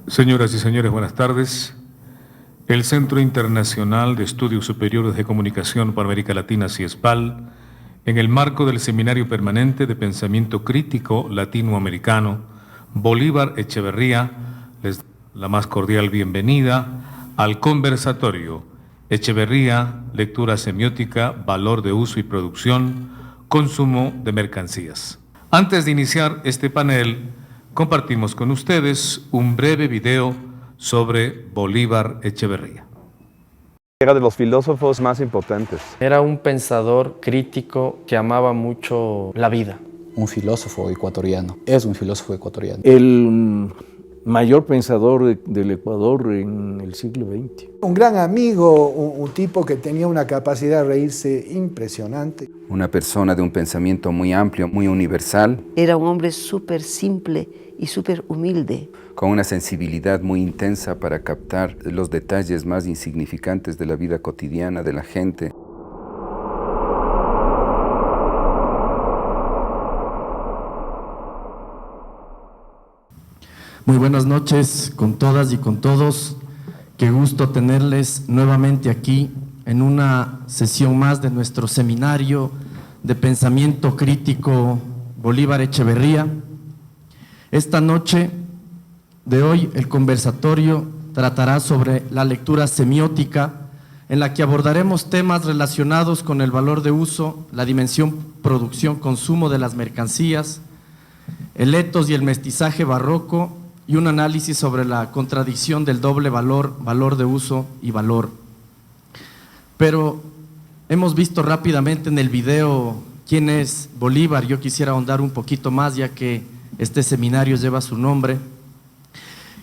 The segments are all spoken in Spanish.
Señoras y señores, buenas tardes. El Centro Internacional de Estudios Superiores de Comunicación para América Latina, CIESPAL, en el marco del Seminario Permanente de Pensamiento Crítico Latinoamericano, Bolívar Echeverría, les doy la más cordial bienvenida al conversatorio Echeverría, lectura semiótica, valor de uso y producción, consumo de mercancías. Antes de iniciar este panel, compartimos con ustedes un breve video sobre Bolívar Echeverría. Era de los filósofos más importantes. Era un pensador crítico que amaba mucho la vida. Un filósofo ecuatoriano, es un filósofo ecuatoriano. El mayor pensador del Ecuador en el siglo XX. Un gran amigo, un tipo que tenía una capacidad de reírse impresionante. Una persona de un pensamiento muy amplio, muy universal. Era un hombre súper simple y súper humilde. Con una sensibilidad muy intensa para captar los detalles más insignificantes de la vida cotidiana de la gente. Muy buenas noches con todas y con todos. Qué gusto tenerles nuevamente aquí en una sesión más de nuestro seminario de pensamiento crítico Bolívar Echeverría. Esta noche de hoy el conversatorio tratará sobre la lectura semiótica, en la que abordaremos temas relacionados con el valor de uso, la dimensión producción-consumo de las mercancías, el etos y el mestizaje barroco, y un análisis sobre la contradicción del doble valor, valor de uso y valor. Pero hemos visto rápidamente en el video quién es Bolívar. Yo quisiera ahondar un poquito más, ya que este seminario lleva su nombre.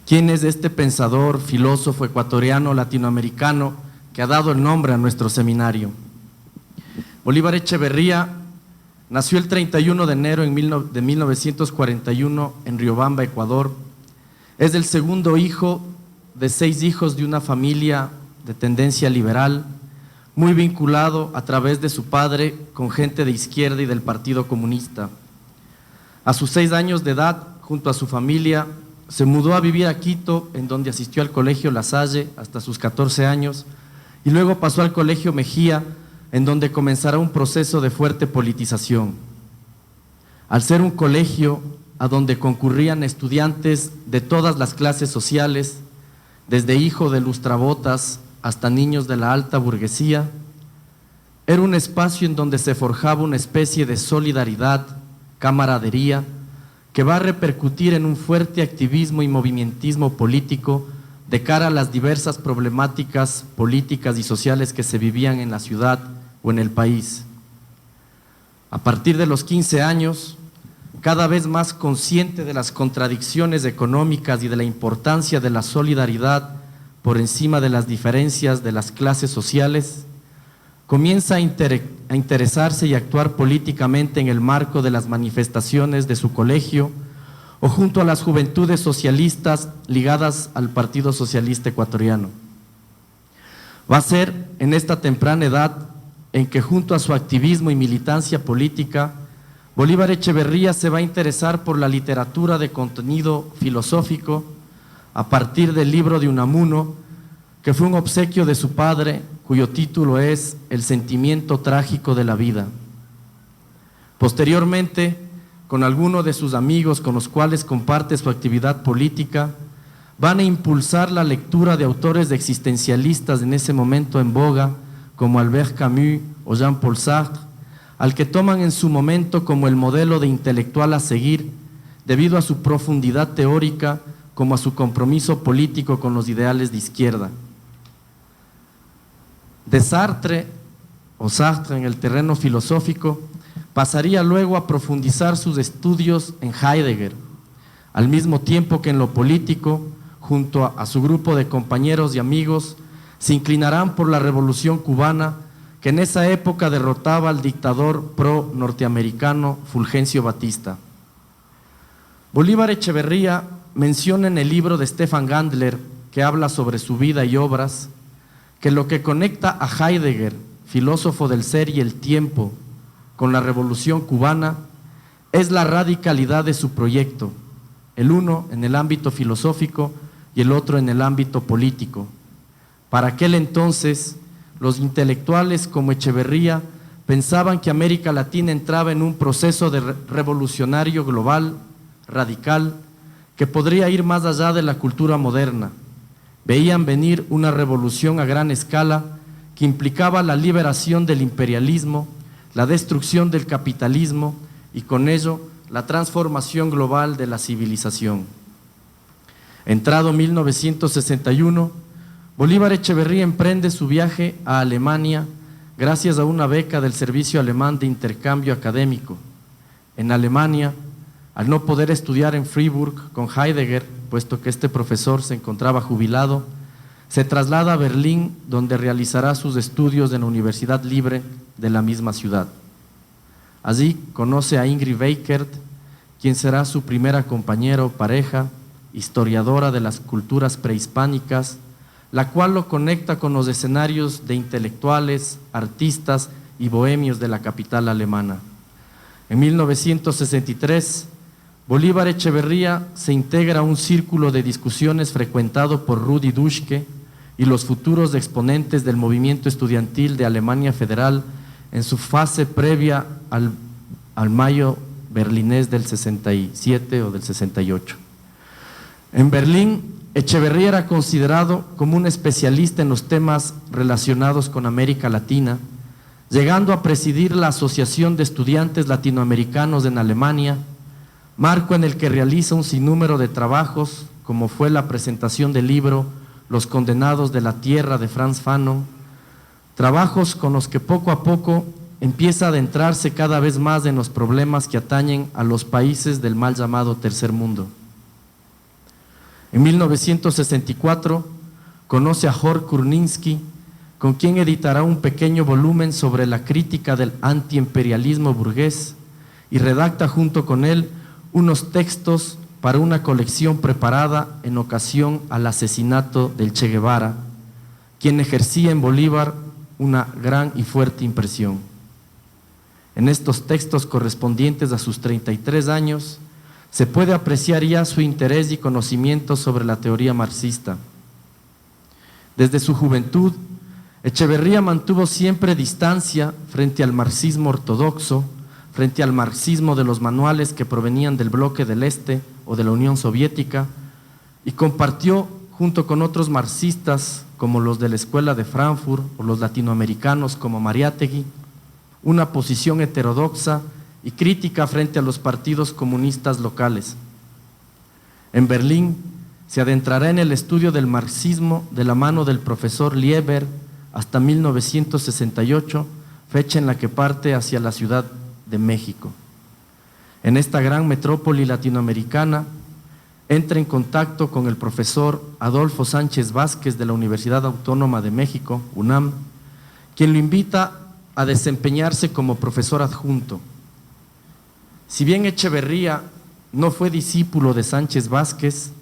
¿Quién es este pensador, filósofo ecuatoriano, latinoamericano, que ha dado el nombre a nuestro seminario? Bolívar Echeverría nació el 31 de enero de 1941 en Riobamba, Ecuador. Es el segundo hijo de 6 hijos de una familia de tendencia liberal, muy vinculado a través de su padre con gente de izquierda y del Partido Comunista. A sus 6 años de edad, junto a su familia, se mudó a vivir a Quito, en donde asistió al Colegio La Salle hasta sus 14 años, y luego pasó al Colegio Mejía, en donde comenzará un proceso de fuerte politización. Al ser un colegio a donde concurrían estudiantes de todas las clases sociales, desde hijos de lustrabotas hasta niños de la alta burguesía, era un espacio en donde se forjaba una especie de solidaridad, camaradería, que va a repercutir en un fuerte activismo y movimientismo político de cara a las diversas problemáticas políticas y sociales que se vivían en la ciudad o en el país. A partir de los 15 años, cada vez más consciente de las contradicciones económicas y de la importancia de la solidaridad por encima de las diferencias de las clases sociales, comienza a interesarse y actuar políticamente en el marco de las manifestaciones de su colegio o junto a las juventudes socialistas ligadas al Partido Socialista Ecuatoriano. Va a ser en esta temprana edad en que, junto a su activismo y militancia política, Bolívar Echeverría se va a interesar por la literatura de contenido filosófico a partir del libro de Unamuno, que fue un obsequio de su padre, cuyo título es El sentimiento trágico de la vida. Posteriormente, con algunos de sus amigos con los cuales comparte su actividad política, van a impulsar la lectura de autores existencialistas en ese momento en boga, como Albert Camus o Jean-Paul Sartre, al que toman en su momento como el modelo de intelectual a seguir, debido a su profundidad teórica como a su compromiso político con los ideales de izquierda. De Sartre, o Sartre en el terreno filosófico, pasaría luego a profundizar sus estudios en Heidegger, al mismo tiempo que en lo político, junto a su grupo de compañeros y amigos, se inclinarán por la Revolución Cubana, que en esa época derrotaba al dictador pro-norteamericano Fulgencio Batista. Bolívar Echeverría menciona en el libro de Stefan Gandler, que habla sobre su vida y obras, que lo que conecta a Heidegger, filósofo del ser y el tiempo, con la Revolución Cubana, es la radicalidad de su proyecto, el uno en el ámbito filosófico y el otro en el ámbito político. Para aquel entonces, los intelectuales como Echeverría pensaban que América Latina entraba en un proceso revolucionario global, radical, que podría ir más allá de la cultura moderna. Veían venir una revolución a gran escala que implicaba la liberación del imperialismo, la destrucción del capitalismo y con ello la transformación global de la civilización. Entrado 1961, Bolívar Echeverría emprende su viaje a Alemania gracias a una beca del Servicio Alemán de Intercambio Académico. En Alemania, al no poder estudiar en Freiburg con Heidegger, puesto que este profesor se encontraba jubilado, se traslada a Berlín, donde realizará sus estudios en la Universidad Libre de la misma ciudad. Allí conoce a Ingrid Weikert, quien será su primera compañera o pareja, historiadora de las culturas prehispánicas, la cual lo conecta con los escenarios de intelectuales, artistas y bohemios de la capital alemana. En 1963, Bolívar Echeverría se integra a un círculo de discusiones frecuentado por Rudi Dutschke y los futuros exponentes del movimiento estudiantil de Alemania Federal en su fase previa al mayo berlinés del 67 o del 68. En Berlín, Echeverría era considerado como un especialista en los temas relacionados con América Latina, llegando a presidir la Asociación de Estudiantes Latinoamericanos en Alemania, marco en el que realiza un sinnúmero de trabajos, como fue la presentación del libro Los Condenados de la Tierra de Franz Fanon, trabajos con los que poco a poco empieza a adentrarse cada vez más en los problemas que atañen a los países del mal llamado Tercer Mundo. En 1964 conoce a Jorge Kurninsky, con quien editará un pequeño volumen sobre la crítica del antiimperialismo burgués y redacta junto con él unos textos para una colección preparada en ocasión al asesinato del Che Guevara, quien ejercía en Bolívar una gran y fuerte impresión. En estos textos correspondientes a sus 33 años, se puede apreciar ya su interés y conocimiento sobre la teoría marxista. Desde su juventud, Echeverría mantuvo siempre distancia frente al marxismo ortodoxo, frente al marxismo de los manuales que provenían del bloque del Este o de la Unión Soviética, y compartió, junto con otros marxistas como los de la Escuela de Frankfurt o los latinoamericanos como Mariátegui, una posición heterodoxa y crítica frente a los partidos comunistas locales. En Berlín se adentrará en el estudio del marxismo de la mano del profesor Lieber hasta 1968, fecha en la que parte hacia la Ciudad de México. En esta gran metrópoli latinoamericana entra en contacto con el profesor Adolfo Sánchez Vázquez de la Universidad Autónoma de México, UNAM, quien lo invita a desempeñarse como profesor adjunto. Si bien Echeverría no fue discípulo de Sánchez Vázquez,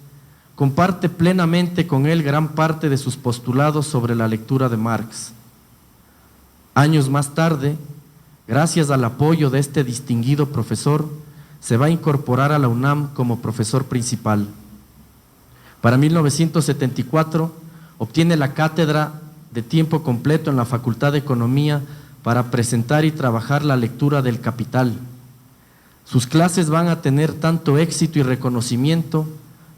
comparte plenamente con él gran parte de sus postulados sobre la lectura de Marx. Años más tarde, gracias al apoyo de este distinguido profesor, se va a incorporar a la UNAM como profesor principal. Para 1974, obtiene la cátedra de tiempo completo en la Facultad de Economía para presentar y trabajar la lectura del Capital. Sus clases van a tener tanto éxito y reconocimiento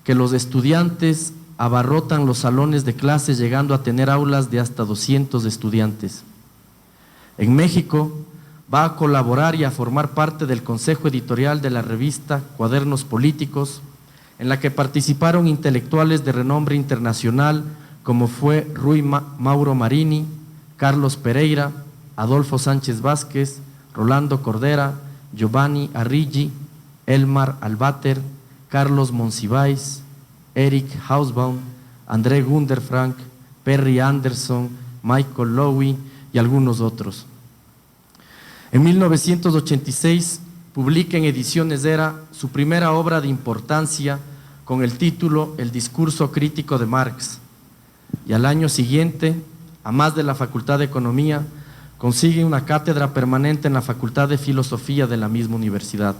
que los estudiantes abarrotan los salones de clases, llegando a tener aulas de hasta 200 estudiantes. En México va a colaborar y a formar parte del consejo editorial de la revista Cuadernos Políticos, en la que participaron intelectuales de renombre internacional como fue Rui Mauro Marini, Carlos Pereira, Adolfo Sánchez Vázquez, Rolando Cordera, Giovanni Arrighi, Elmar Albater, Carlos Monsiváis, Eric Hausbaum, André Gunderfrank, Perry Anderson, Michael Lowy y algunos otros. En 1986 publica en Ediciones Era su primera obra de importancia con el título El discurso crítico de Marx, y al año siguiente, a más de la Facultad de Economía, consigue una cátedra permanente en la Facultad de Filosofía de la misma universidad.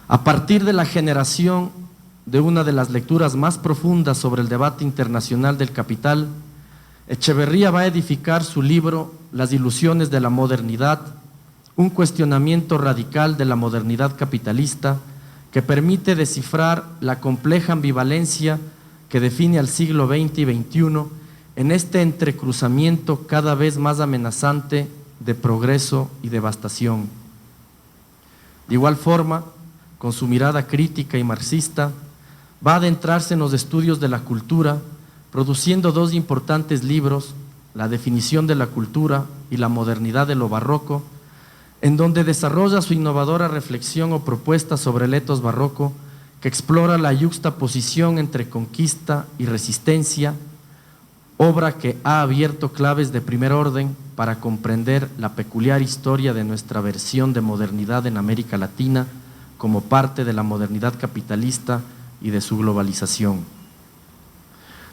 A partir de la generación de una de las lecturas más profundas sobre el debate internacional del capital, Echeverría va a edificar su libro Las ilusiones de la modernidad, un cuestionamiento radical de la modernidad capitalista que permite descifrar la compleja ambivalencia que define al siglo XX y XXI en este entrecruzamiento cada vez más amenazante de progreso y devastación. De igual forma, con su mirada crítica y marxista, va a adentrarse en los estudios de la cultura, produciendo dos importantes libros, La definición de la cultura y La modernidad de lo barroco, en donde desarrolla su innovadora reflexión o propuesta sobre el etos barroco, que explora la yuxtaposición entre conquista y resistencia, obra que ha abierto claves de primer orden para comprender la peculiar historia de nuestra versión de modernidad en América Latina como parte de la modernidad capitalista y de su globalización.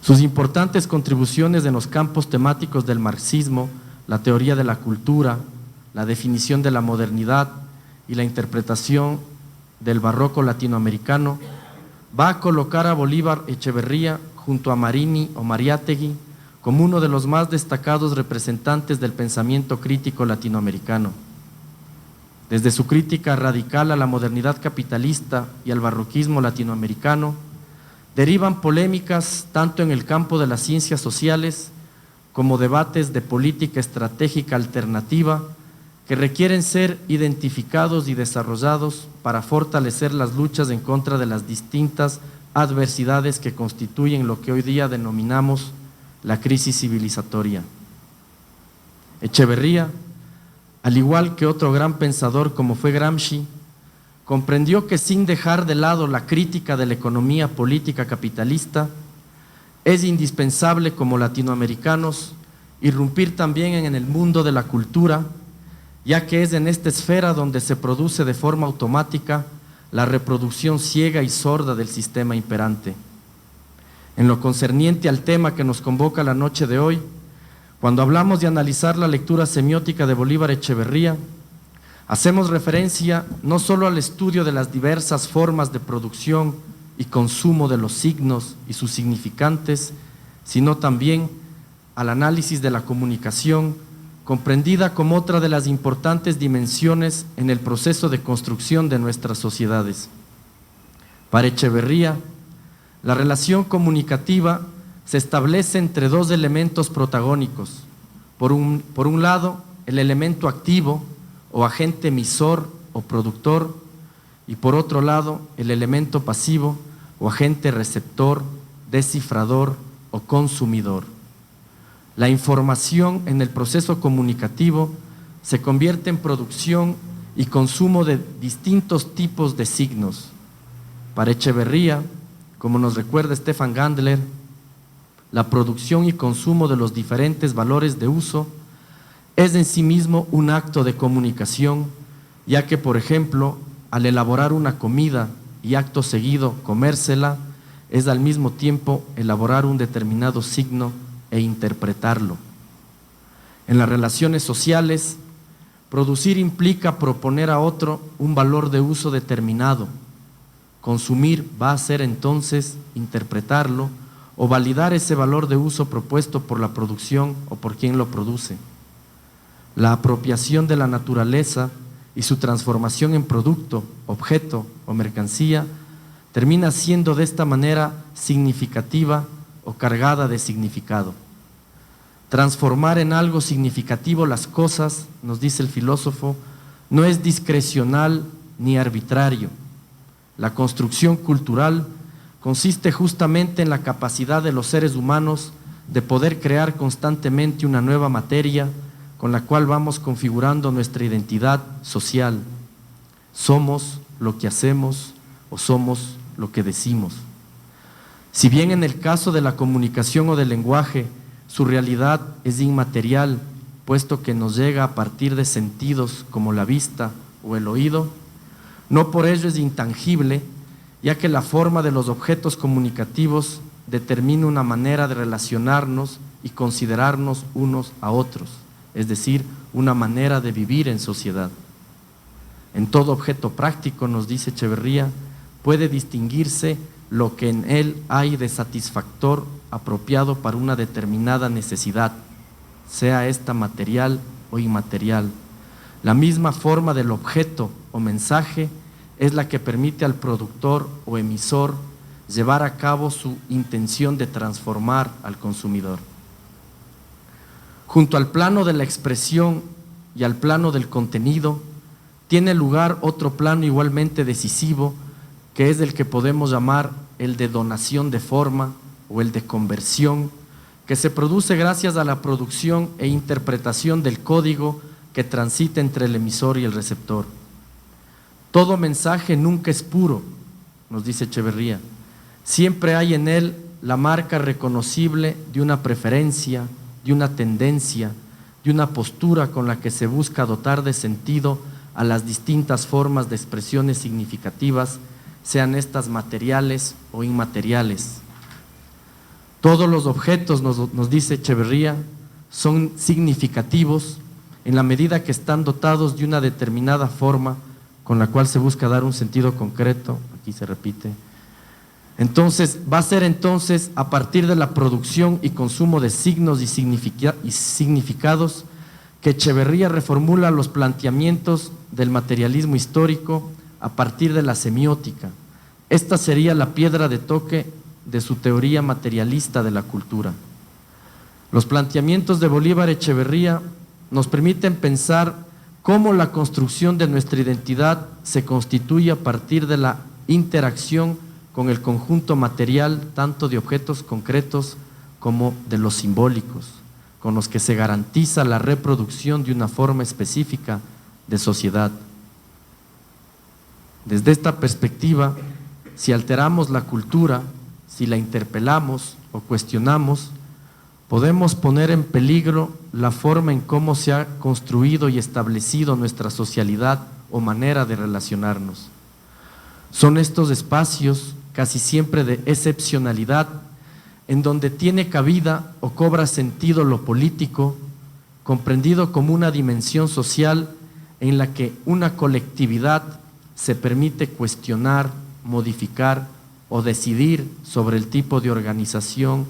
Sus importantes contribuciones en los campos temáticos del marxismo, la teoría de la cultura, la definición de la modernidad y la interpretación del barroco latinoamericano, va a colocar a Bolívar Echeverría junto a Marini o Mariátegui como uno de los más destacados representantes del pensamiento crítico latinoamericano. Desde su crítica radical a la modernidad capitalista y al barroquismo latinoamericano, derivan polémicas tanto en el campo de las ciencias sociales como debates de política estratégica alternativa que requieren ser identificados y desarrollados para fortalecer las luchas en contra de las distintas adversidades que constituyen lo que hoy día denominamos la crisis civilizatoria. Echeverría, al igual que otro gran pensador como fue Gramsci, comprendió que sin dejar de lado la crítica de la economía política capitalista, es indispensable como latinoamericanos irrumpir también en el mundo de la cultura, ya que es en esta esfera donde se produce de forma automática la reproducción ciega y sorda del sistema imperante. En lo concerniente al tema que nos convoca la noche de hoy, cuando hablamos de analizar la lectura semiótica de Bolívar Echeverría, hacemos referencia no solo al estudio de las diversas formas de producción y consumo de los signos y sus significantes, sino también al análisis de la comunicación, comprendida como otra de las importantes dimensiones en el proceso de construcción de nuestras sociedades. Para Echeverría, la relación comunicativa se establece entre dos elementos protagónicos. Por un lado, el elemento activo o agente emisor o productor, y por otro lado, el elemento pasivo o agente receptor, descifrador o consumidor. La información en el proceso comunicativo se convierte en producción y consumo de distintos tipos de signos. Para Echeverría, como nos recuerda Stefan Gandler, la producción y consumo de los diferentes valores de uso es en sí mismo un acto de comunicación, ya que, por ejemplo, al elaborar una comida y acto seguido comérsela, es al mismo tiempo elaborar un determinado signo e interpretarlo. En las relaciones sociales, producir implica proponer a otro un valor de uso determinado. Consumir va a ser entonces interpretarlo o validar ese valor de uso propuesto por la producción o por quien lo produce. La apropiación de la naturaleza y su transformación en producto, objeto o mercancía termina siendo de esta manera significativa o cargada de significado. Transformar en algo significativo las cosas, nos dice el filósofo, no es discrecional ni arbitrario. La construcción cultural consiste justamente en la capacidad de los seres humanos de poder crear constantemente una nueva materia con la cual vamos configurando nuestra identidad social. Somos lo que hacemos o somos lo que decimos. Si bien en el caso de la comunicación o del lenguaje, su realidad es inmaterial, puesto que nos llega a partir de sentidos como la vista o el oído, no por ello es intangible, ya que la forma de los objetos comunicativos determina una manera de relacionarnos y considerarnos unos a otros, es decir, una manera de vivir en sociedad. En todo objeto práctico, nos dice Echeverría, puede distinguirse lo que en él hay de satisfactor apropiado para una determinada necesidad, sea esta material o inmaterial. La misma forma del objeto o mensaje es la que permite al productor o emisor llevar a cabo su intención de transformar al consumidor. Junto al plano de la expresión y al plano del contenido, tiene lugar otro plano igualmente decisivo, que es el que podemos llamar el de donación de forma o el de conversión, que se produce gracias a la producción e interpretación del código que transita entre el emisor y el receptor. Todo mensaje nunca es puro, nos dice Echeverría. Siempre hay en él la marca reconocible de una preferencia, de una tendencia, de una postura con la que se busca dotar de sentido a las distintas formas de expresiones significativas, sean estas materiales o inmateriales. Todos los objetos, nos dice Echeverría, son significativos en la medida que están dotados de una determinada forma con la cual se busca dar un sentido concreto. Aquí se repite. Entonces, va a ser entonces a partir de la producción y consumo de signos y significados que Echeverría reformula los planteamientos del materialismo histórico a partir de la semiótica. Esta sería la piedra de toque de su teoría materialista de la cultura. Los planteamientos de Bolívar Echeverría nos permiten pensar cómo la construcción de nuestra identidad se constituye a partir de la interacción con el conjunto material, tanto de objetos concretos como de los simbólicos, con los que se garantiza la reproducción de una forma específica de sociedad. Desde esta perspectiva, si alteramos la cultura, si la interpelamos o cuestionamos, podemos poner en peligro la forma en cómo se ha construido y establecido nuestra socialidad o manera de relacionarnos. Son estos espacios casi siempre de excepcionalidad, en donde tiene cabida o cobra sentido lo político, comprendido como una dimensión social en la que una colectividad se permite cuestionar, modificar o decidir sobre el tipo de organización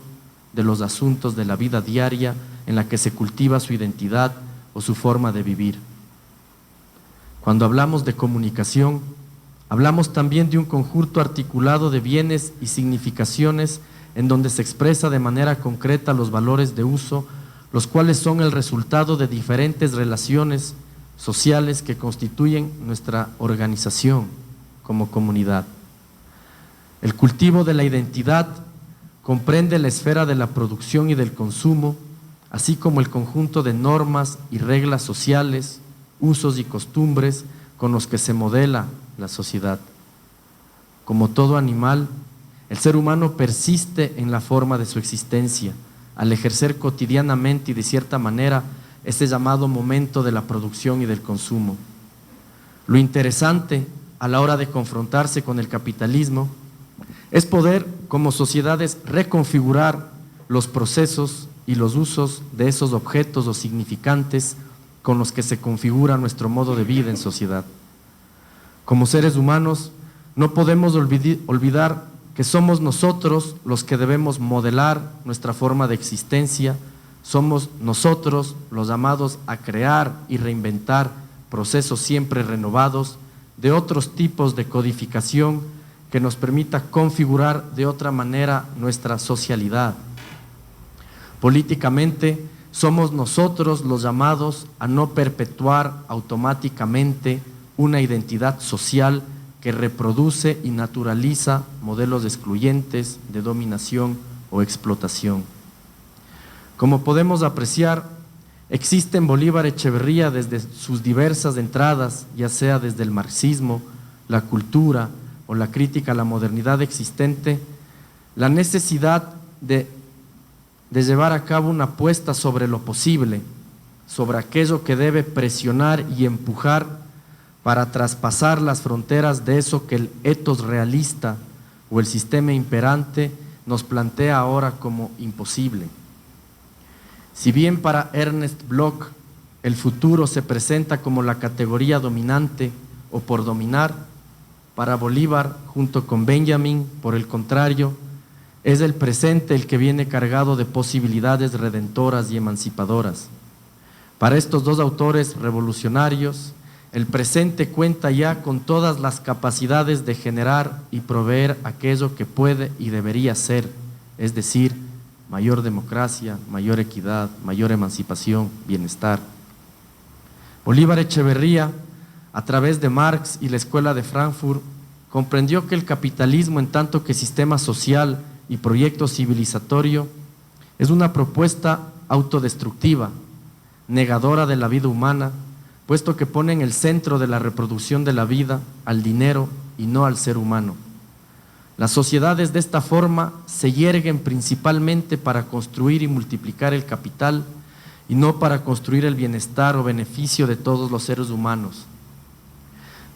de los asuntos de la vida diaria en la que se cultiva su identidad o su forma de vivir. Cuando hablamos de comunicación, hablamos también de un conjunto articulado de bienes y significaciones en donde se expresa de manera concreta los valores de uso, los cuales son el resultado de diferentes relaciones sociales que constituyen nuestra organización como comunidad. El cultivo de la identidad comprende la esfera de la producción y del consumo, así como el conjunto de normas y reglas sociales, usos y costumbres con los que se modela la sociedad. Como todo animal, el ser humano persiste en la forma de su existencia, al ejercer cotidianamente y de cierta manera este llamado momento de la producción y del consumo. Lo interesante a la hora de confrontarse con el capitalismo es poder, como sociedades, reconfigurar los procesos y los usos de esos objetos o significantes con los que se configura nuestro modo de vida en sociedad. Como seres humanos, no podemos olvidar que somos nosotros los que debemos modelar nuestra forma de existencia, somos nosotros los llamados a crear y reinventar procesos siempre renovados de otros tipos de codificación que nos permita configurar de otra manera nuestra socialidad. Políticamente, somos nosotros los llamados a no perpetuar automáticamente una identidad social que reproduce y naturaliza modelos excluyentes de dominación o explotación. Como podemos apreciar, existe en Bolívar Echeverría desde sus diversas entradas, ya sea desde el marxismo, la cultura o la crítica a la modernidad existente, la necesidad de llevar a cabo una apuesta sobre lo posible, sobre aquello que debe presionar y empujar para traspasar las fronteras de eso que el ethos realista o el sistema imperante nos plantea ahora como imposible. Si bien para Ernest Bloch el futuro se presenta como la categoría dominante o por dominar, Para Bolívar, junto con Benjamin, por el contrario, es el presente el que viene cargado de posibilidades redentoras y emancipadoras. Para estos dos autores revolucionarios, el presente cuenta ya con todas las capacidades de generar y proveer aquello que puede y debería ser, es decir, mayor democracia, mayor equidad, mayor emancipación, bienestar. Bolívar Echeverría, a través de Marx y la Escuela de Frankfurt, comprendió que el capitalismo en tanto que sistema social y proyecto civilizatorio es una propuesta autodestructiva, negadora de la vida humana, puesto que pone en el centro de la reproducción de la vida al dinero y no al ser humano. Las sociedades de esta forma se yerguen principalmente para construir y multiplicar el capital y no para construir el bienestar o beneficio de todos los seres humanos.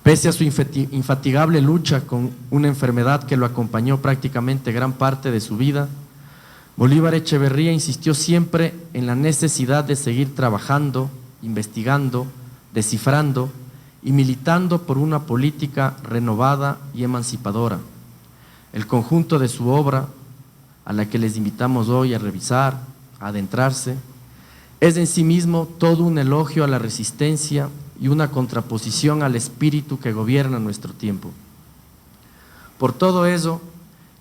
Pese a su infatigable lucha con una enfermedad que lo acompañó prácticamente gran parte de su vida, Bolívar Echeverría insistió siempre en la necesidad de seguir trabajando, investigando, descifrando y militando por una política renovada y emancipadora. El conjunto de su obra, a la que les invitamos hoy a revisar, a adentrarse, es en sí mismo todo un elogio a la resistencia y una contraposición al espíritu que gobierna nuestro tiempo. Por todo eso,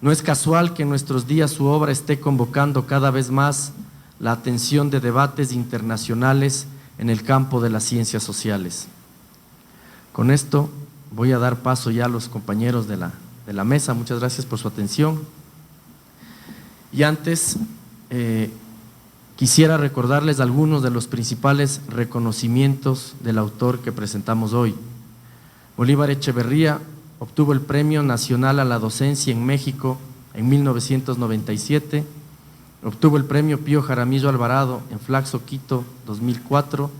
no es casual que en nuestros días su obra esté convocando cada vez más la atención de debates internacionales en el campo de las ciencias sociales. Con esto voy a dar paso ya a los compañeros de la mesa. Muchas gracias por su atención. Y antes, quisiera recordarles algunos de los principales reconocimientos del autor que presentamos hoy. Bolívar Echeverría obtuvo el Premio Nacional a la Docencia en México en 1997, obtuvo el Premio Pío Jaramillo Alvarado en Flaxo, Quito, 2004,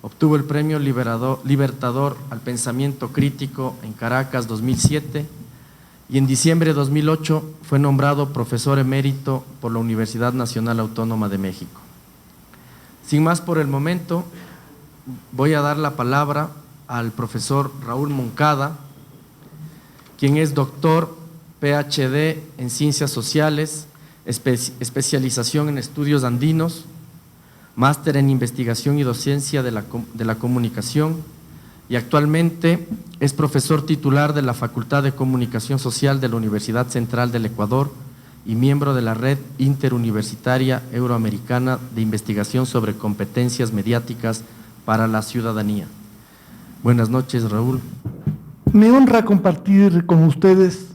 obtuvo el Premio Libertador al Pensamiento Crítico en Caracas, 2007, y en diciembre de 2008 fue nombrado profesor emérito por la Universidad Nacional Autónoma de México. Sin más por el momento, voy a dar la palabra al profesor Raúl Moncada, quien es doctor, PhD en Ciencias Sociales, especialización en Estudios Andinos, máster en Investigación y Docencia de la Comunicación, y actualmente es profesor titular de la Facultad de Comunicación Social de la Universidad Central del Ecuador y miembro de la Red Interuniversitaria Euroamericana de Investigación sobre Competencias Mediáticas para la Ciudadanía. Buenas noches, Raúl. Me honra compartir con ustedes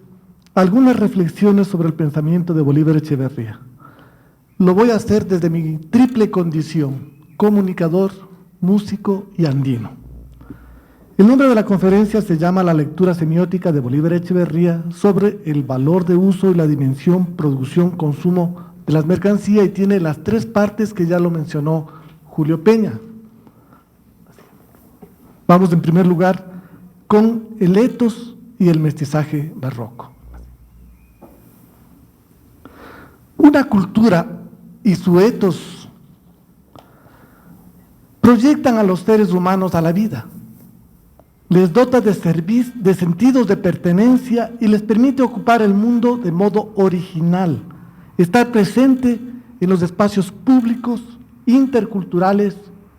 algunas reflexiones sobre el pensamiento de Bolívar Echeverría. Lo voy a hacer desde mi triple condición: comunicador, músico y andino. El nombre de la conferencia se llama La lectura semiótica de Bolívar Echeverría sobre el valor de uso y la dimensión producción-consumo de las mercancías, y tiene las tres partes que ya lo mencionó Julio Peña. Vamos en primer lugar con el etos y el mestizaje barroco. Una cultura y su etos proyectan a los seres humanos a la vida, les dota de sentidos de pertenencia y les permite ocupar el mundo de modo original, estar presente en los espacios públicos, interculturales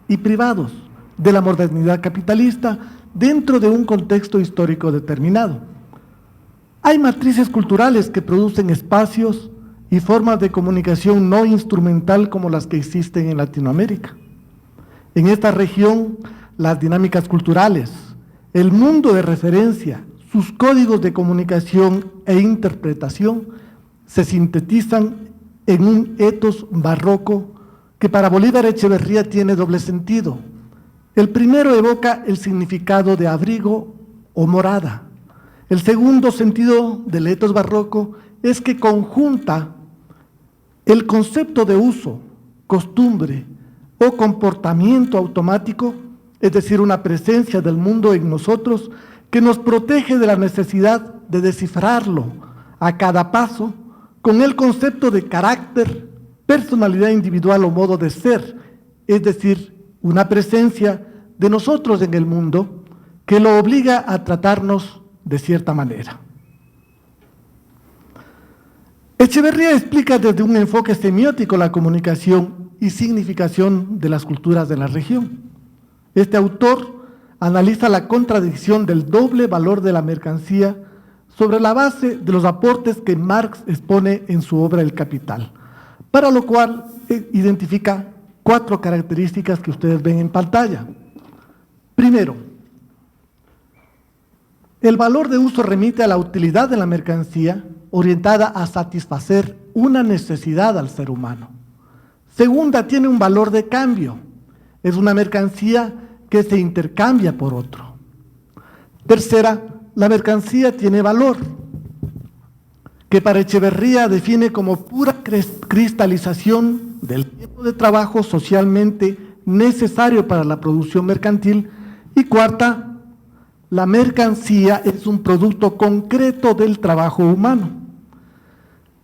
y privados de la modernidad capitalista dentro de un contexto histórico determinado. Hay matrices culturales que producen espacios y formas de comunicación no instrumental como las que existen en Latinoamérica. En esta región, las dinámicas culturales, el mundo de referencia, sus códigos de comunicación e interpretación se sintetizan en un etos barroco que para Bolívar Echeverría tiene doble sentido. El primero evoca el significado de abrigo o morada. El segundo sentido del etos barroco es que conjunta el concepto de uso, costumbre o comportamiento automático, es decir, una presencia del mundo en nosotros que nos protege de la necesidad de descifrarlo a cada paso, con el concepto de carácter, personalidad individual o modo de ser, es decir, una presencia de nosotros en el mundo que lo obliga a tratarnos de cierta manera. Echeverría explica desde un enfoque semiótico la comunicación y significación de las culturas de la región. Este autor analiza la contradicción del doble valor de la mercancía sobre la base de los aportes que Marx expone en su obra El Capital, para lo cual identifica 4 características que ustedes ven en pantalla. Primero, el valor de uso remite a la utilidad de la mercancía orientada a satisfacer una necesidad al ser humano. Segunda, tiene un valor de cambio. Es una mercancía que se intercambia por otro. Tercera, la mercancía tiene valor, que para Echeverría define como pura cristalización del tiempo de trabajo socialmente necesario para la producción mercantil. Y cuarta, la mercancía es un producto concreto del trabajo humano.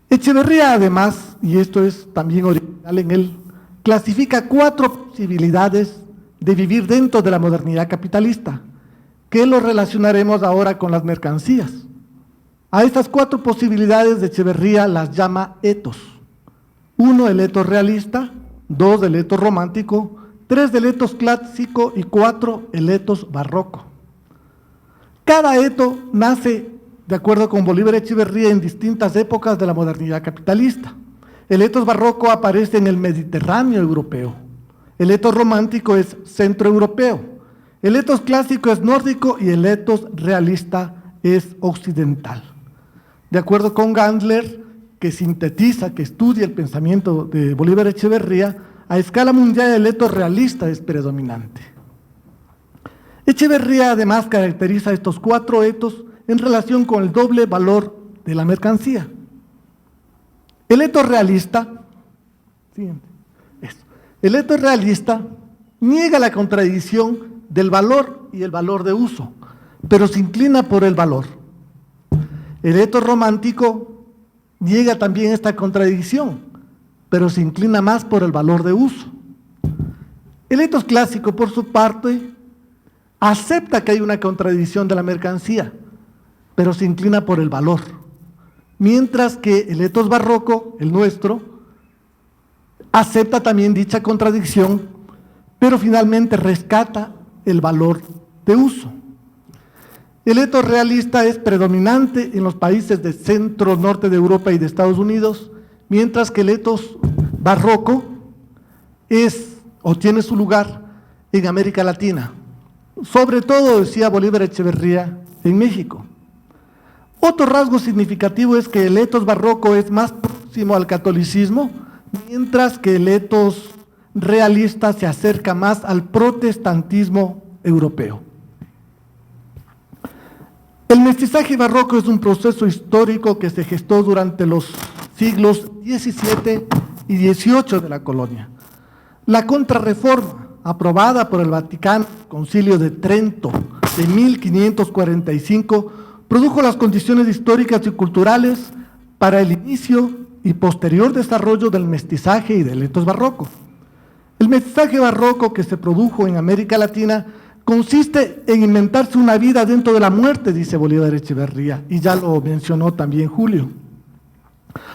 Echeverría, además, y esto es también original en él, clasifica 4 posibilidades de vivir dentro de la modernidad capitalista, que lo relacionaremos ahora con las mercancías. A estas 4 posibilidades de Echeverría las llama etos. 1, el etos realista; 2, el etos romántico; 3, el etos clásico; y 4, el etos barroco. Cada eto nace, de acuerdo con Bolívar Echeverría, en distintas épocas de la modernidad capitalista. El etos barroco aparece en el Mediterráneo europeo. El etos romántico es centroeuropeo. El etos clásico es nórdico y el etos realista es occidental. De acuerdo con Gandler, que sintetiza, que estudia el pensamiento de Bolívar Echeverría, a escala mundial el etos realista es predominante. Echeverría además caracteriza estos 4 etos en relación con el doble valor de la mercancía. El etos realista, el etos realista niega la contradicción del valor y el valor de uso, pero se inclina por el valor. El etos romántico niega también esta contradicción, pero se inclina más por el valor de uso. El etos clásico, por su parte, acepta que hay una contradicción de la mercancía, pero se inclina por el valor. Mientras que el etos barroco, el nuestro, acepta también dicha contradicción, pero finalmente rescata el valor de uso. El etos realista es predominante en los países del centro, norte de Europa y de Estados Unidos, mientras que el etos barroco es o tiene su lugar en América Latina. Sobre todo, decía Bolívar Echeverría, en México. Otro rasgo significativo es que el etos barroco es más próximo al catolicismo, mientras que el etos realista se acerca más al protestantismo europeo. El mestizaje barroco es un proceso histórico que se gestó durante los siglos XVII y XVIII de la colonia. La Contrarreforma, aprobada por el Vaticano Concilio de Trento de 1545, produjo las condiciones históricas y culturales para el inicio y posterior desarrollo del mestizaje y del etos barroco. El mestizaje barroco que se produjo en América Latina consiste en inventarse una vida dentro de la muerte, dice Bolívar Echeverría, y ya lo mencionó también Julio.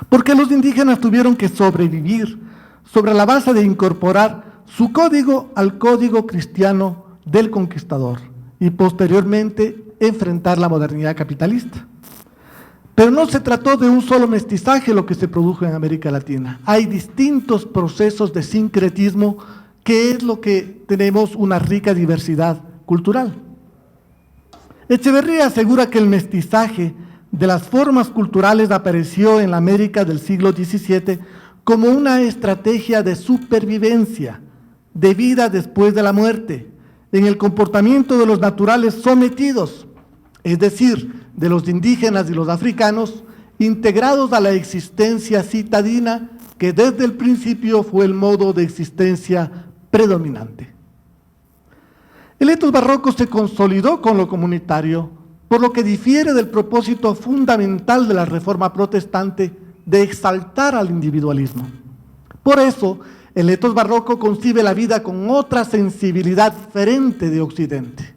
Porque los indígenas tuvieron que sobrevivir sobre la base de incorporar su código al código cristiano del conquistador y posteriormente enfrentar la modernidad capitalista. Pero no se trató de un solo mestizaje lo que se produjo en América Latina. Hay distintos procesos de sincretismo, que es lo que tenemos una rica diversidad cultural. Echeverría asegura que el mestizaje de las formas culturales apareció en la América del siglo XVII como una estrategia de supervivencia, de vida después de la muerte, en el comportamiento de los naturales sometidos, es decir, de los indígenas y los africanos, integrados a la existencia citadina, que desde el principio fue el modo de existencia predominante. El etos barroco se consolidó con lo comunitario, por lo que difiere del propósito fundamental de la Reforma protestante de exaltar al individualismo. Por eso, el etos barroco concibe la vida con otra sensibilidad diferente de Occidente.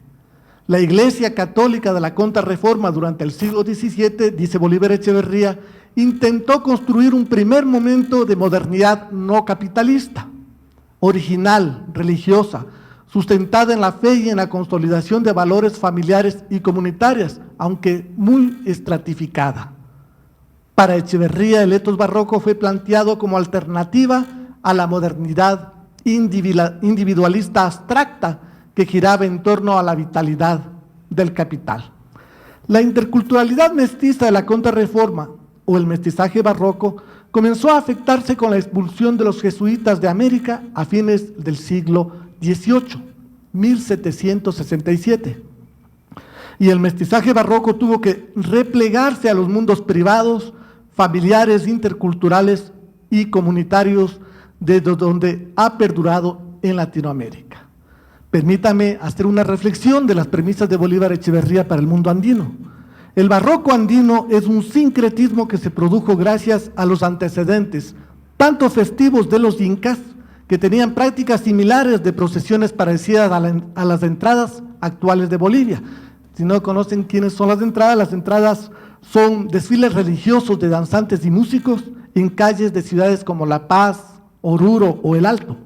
La Iglesia Católica de la Contrarreforma durante el siglo XVII, dice Bolívar Echeverría, intentó construir un primer momento de modernidad no capitalista, original, religiosa, sustentada en la fe y en la consolidación de valores familiares y comunitarias, aunque muy estratificada. Para Echeverría, el etos barroco fue planteado como alternativa a la modernidad individualista abstracta que giraba en torno a la vitalidad del capital. La interculturalidad mestiza de la Contrarreforma o el mestizaje barroco comenzó a afectarse con la expulsión de los jesuitas de América a fines del siglo XVIII, 1767. Y el mestizaje barroco tuvo que replegarse a los mundos privados, familiares, interculturales y comunitarios desde donde ha perdurado en Latinoamérica. Permítame hacer una reflexión de las premisas de Bolívar Echeverría para el mundo andino. El barroco andino es un sincretismo que se produjo gracias a los antecedentes, tanto festivos de los incas, que tenían prácticas similares de procesiones parecidas a las entradas actuales de Bolivia. Si no conocen quiénes son las entradas son desfiles religiosos de danzantes y músicos en calles de ciudades como La Paz, Oruro o El Alto.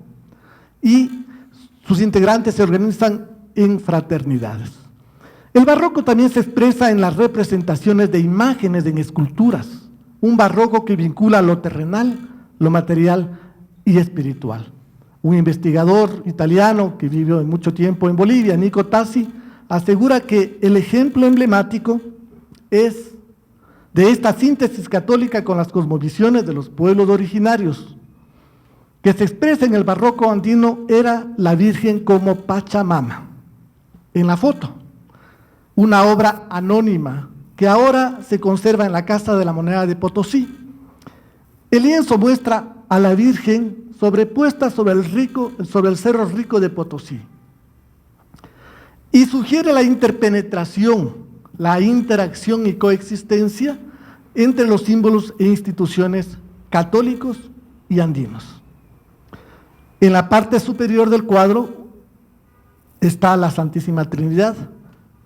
Y sus integrantes se organizan en fraternidades. El barroco también se expresa en las representaciones de imágenes en esculturas, un barroco que vincula lo terrenal, lo material y espiritual. Un investigador italiano que vivió mucho tiempo en Bolivia, Nico Tassi, asegura que el ejemplo emblemático es de esta síntesis católica con las cosmovisiones de los pueblos originarios, que se expresa en el barroco andino era la Virgen como Pachamama. En la foto, una obra anónima que ahora se conserva en la Casa de la Moneda de Potosí. El lienzo muestra a la Virgen sobrepuesta sobre el Cerro Rico de Potosí y sugiere la interpenetración, la interacción y coexistencia entre los símbolos e instituciones católicos y andinos. En la parte superior del cuadro está la Santísima Trinidad,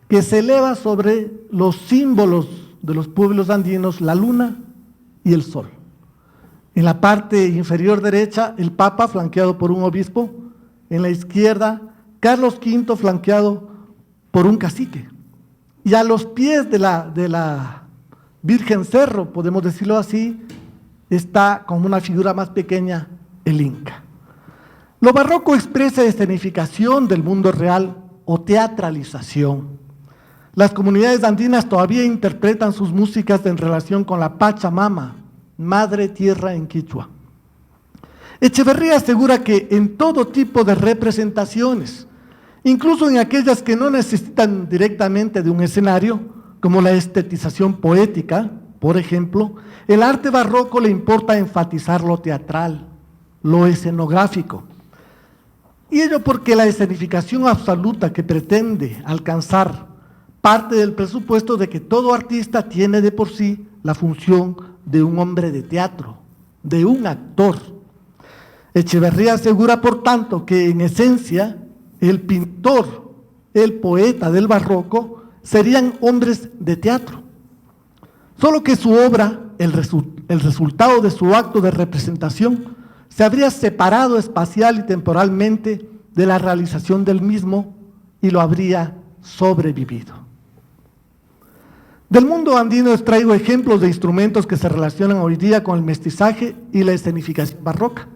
que se eleva sobre los símbolos de los pueblos andinos, la luna y el sol. En la parte inferior derecha, el Papa flanqueado por un obispo. En la izquierda, Carlos V flanqueado por un cacique. Y a los pies de la Virgen Cerro, podemos decirlo así, está como una figura más pequeña el Inca. Lo barroco expresa escenificación del mundo real o teatralización. Las comunidades andinas todavía interpretan sus músicas en relación con la Pachamama, Madre Tierra en quichua. Echeverría asegura que en todo tipo de representaciones, incluso en aquellas que no necesitan directamente de un escenario, como la estetización poética, por ejemplo, el arte barroco le importa enfatizar lo teatral, lo escenográfico. Y ello porque la escenificación absoluta que pretende alcanzar parte del presupuesto de que todo artista tiene de por sí la función de un hombre de teatro, de un actor. Echeverría asegura, por tanto, que en esencia el pintor, el poeta del barroco, serían hombres de teatro. Solo que su obra, el resultado de su acto de representación, se habría separado espacial y temporalmente de la realización del mismo y lo habría sobrevivido. Del mundo andino extraigo ejemplos de instrumentos que se relacionan hoy día con el mestizaje y la escenificación barroca.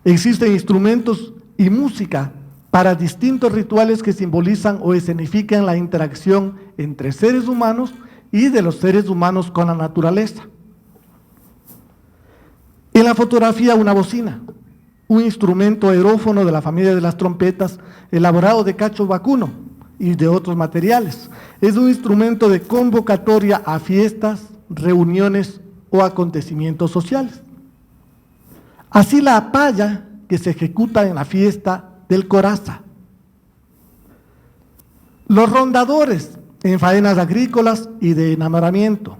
Existen instrumentos y música para distintos rituales que simbolizan o escenifican la interacción entre seres humanos y de los seres humanos con la naturaleza. En la fotografía, una bocina, un instrumento aerófono de la familia de las trompetas, elaborado de cacho vacuno y de otros materiales. Es un instrumento de convocatoria a fiestas, reuniones o acontecimientos sociales. Así la apaya que se ejecuta en la fiesta del Coraza. Los rondadores en faenas agrícolas y de enamoramiento.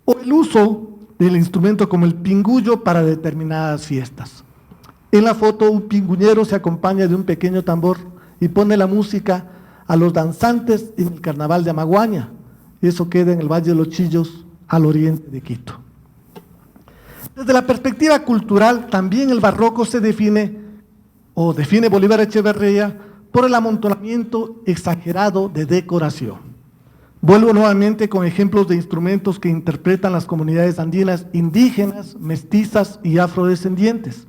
O el uso del instrumento como el pingullo para determinadas fiestas. En la foto, un pinguñero se acompaña de un pequeño tambor y pone la música a los danzantes en el carnaval de Amaguaña. Eso queda en el Valle de los Chillos, al oriente de Quito. Desde la perspectiva cultural, también el barroco se define Bolívar Echeverría por el amontonamiento exagerado de decoración. Vuelvo nuevamente con ejemplos de instrumentos que interpretan las comunidades andinas indígenas, mestizas y afrodescendientes.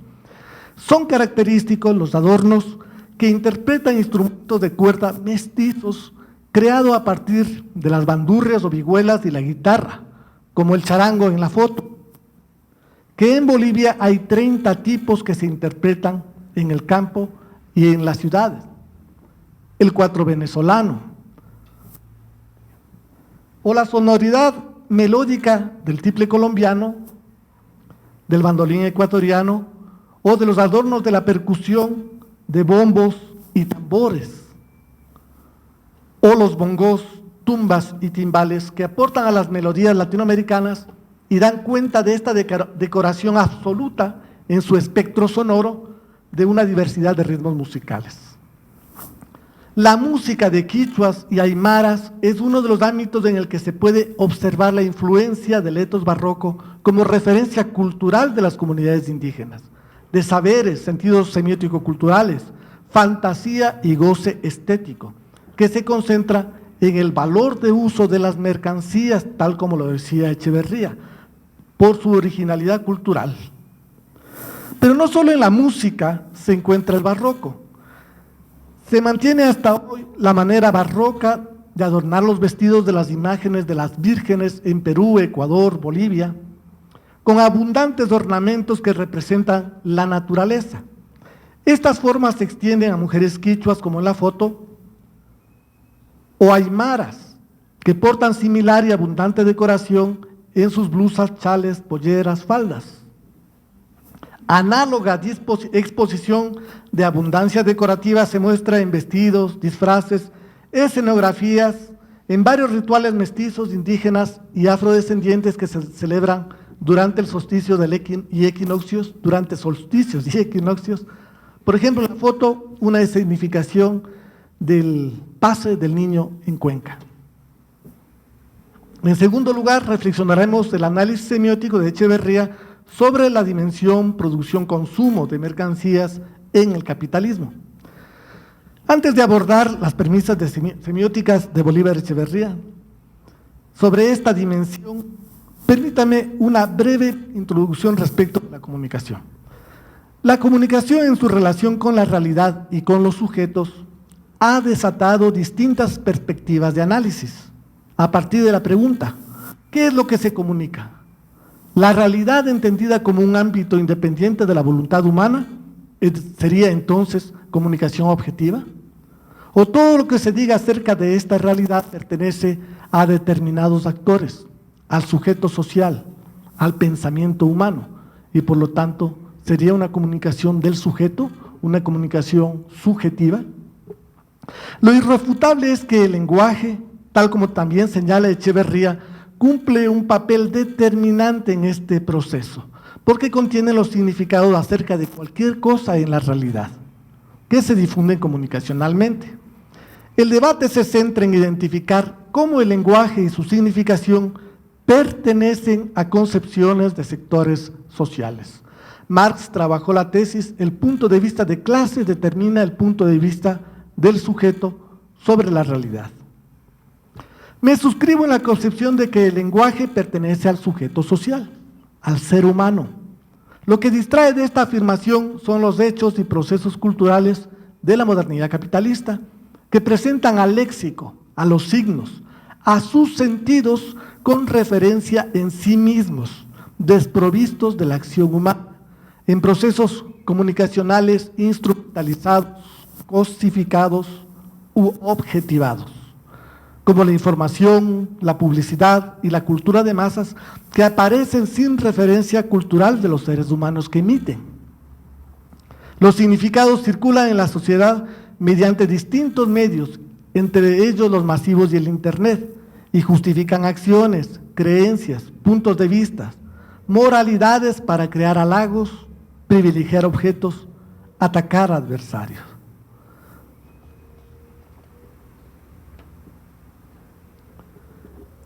Son característicos los adornos que interpretan instrumentos de cuerda mestizos creados a partir de las bandurrias o vihuelas y la guitarra, como el charango en la foto, que en Bolivia hay 30 tipos que se interpretan en el campo y en las ciudades. El cuatro venezolano, o la sonoridad melódica del tiple colombiano, del bandolín ecuatoriano, o de los adornos de la percusión de bombos y tambores, o los bongos, tumbas y timbales que aportan a las melodías latinoamericanas y dan cuenta de esta decoración absoluta en su espectro sonoro de una diversidad de ritmos musicales. La música de quichuas y aymaras es uno de los ámbitos en el que se puede observar la influencia del etos barroco como referencia cultural de las comunidades indígenas, de saberes, sentidos semiótico-culturales, fantasía y goce estético, que se concentra en el valor de uso de las mercancías, tal como lo decía Echeverría, por su originalidad cultural. Pero no solo en la música se encuentra el barroco. Se mantiene hasta hoy la manera barroca de adornar los vestidos de las imágenes de las vírgenes en Perú, Ecuador, Bolivia, con abundantes ornamentos que representan la naturaleza. Estas formas se extienden a mujeres quichuas, como en la foto, o aymaras, que portan similar y abundante decoración en sus blusas, chales, polleras, faldas. Análoga exposición de abundancia decorativa se muestra en vestidos, disfraces, escenografías, en varios rituales mestizos, indígenas y afrodescendientes que se celebran durante el solsticio y equinoccios, durante solsticios y equinoccios. Por ejemplo, en la foto, una escenificación del pase del niño en Cuenca. En segundo lugar, reflexionaremos el análisis semiótico de Echeverría sobre la dimensión producción-consumo de mercancías en el capitalismo. Antes de abordar las premisas semióticas de Bolívar Echeverría, sobre esta dimensión, permítame una breve introducción respecto a la comunicación. La comunicación en su relación con la realidad y con los sujetos ha desatado distintas perspectivas de análisis, a partir de la pregunta, ¿qué es lo que se comunica? ¿La realidad entendida como un ámbito independiente de la voluntad humana sería entonces comunicación objetiva? ¿O todo lo que se diga acerca de esta realidad pertenece a determinados actores, al sujeto social, al pensamiento humano, y por lo tanto sería una comunicación del sujeto, una comunicación subjetiva? Lo irrefutable es que el lenguaje, tal como también señala Echeverría, cumple un papel determinante en este proceso, porque contiene los significados acerca de cualquier cosa en la realidad, que se difunden comunicacionalmente. El debate se centra en identificar cómo el lenguaje y su significación pertenecen a concepciones de sectores sociales. Marx trabajó la tesis, el punto de vista de clase determina el punto de vista del sujeto sobre la realidad. Me suscribo en la concepción de que el lenguaje pertenece al sujeto social, al ser humano. Lo que distrae de esta afirmación son los hechos y procesos culturales de la modernidad capitalista, que presentan al léxico, a los signos, a sus sentidos con referencia en sí mismos, desprovistos de la acción humana, en procesos comunicacionales instrumentalizados, cosificados u objetivados, como la información, la publicidad y la cultura de masas que aparecen sin referencia cultural de los seres humanos que emiten. Los significados circulan en la sociedad mediante distintos medios, entre ellos los masivos y el Internet, y justifican acciones, creencias, puntos de vista, moralidades para crear halagos, privilegiar objetos, atacar adversarios.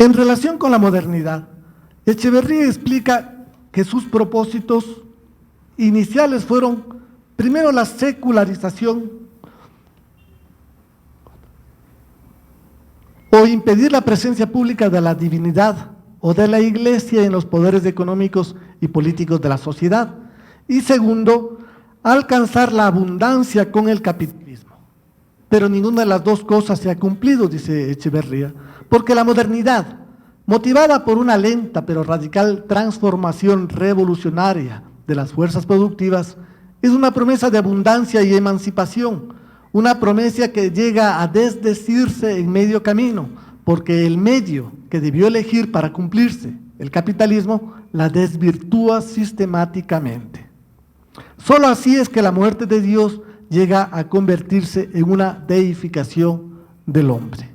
En relación con la modernidad, Echeverría explica que sus propósitos iniciales fueron, primero, la secularización o impedir la presencia pública de la divinidad o de la Iglesia en los poderes económicos y políticos de la sociedad. Y segundo, alcanzar la abundancia con el capitalismo. Pero ninguna de las dos cosas se ha cumplido, dice Echeverría, porque la modernidad, motivada por una lenta pero radical transformación revolucionaria de las fuerzas productivas, es una promesa de abundancia y emancipación, una promesa que llega a desdecirse en medio camino, porque el medio que debió elegir para cumplirse, el capitalismo, la desvirtúa sistemáticamente. Solo así es que la muerte de Dios llega a convertirse en una deificación del hombre,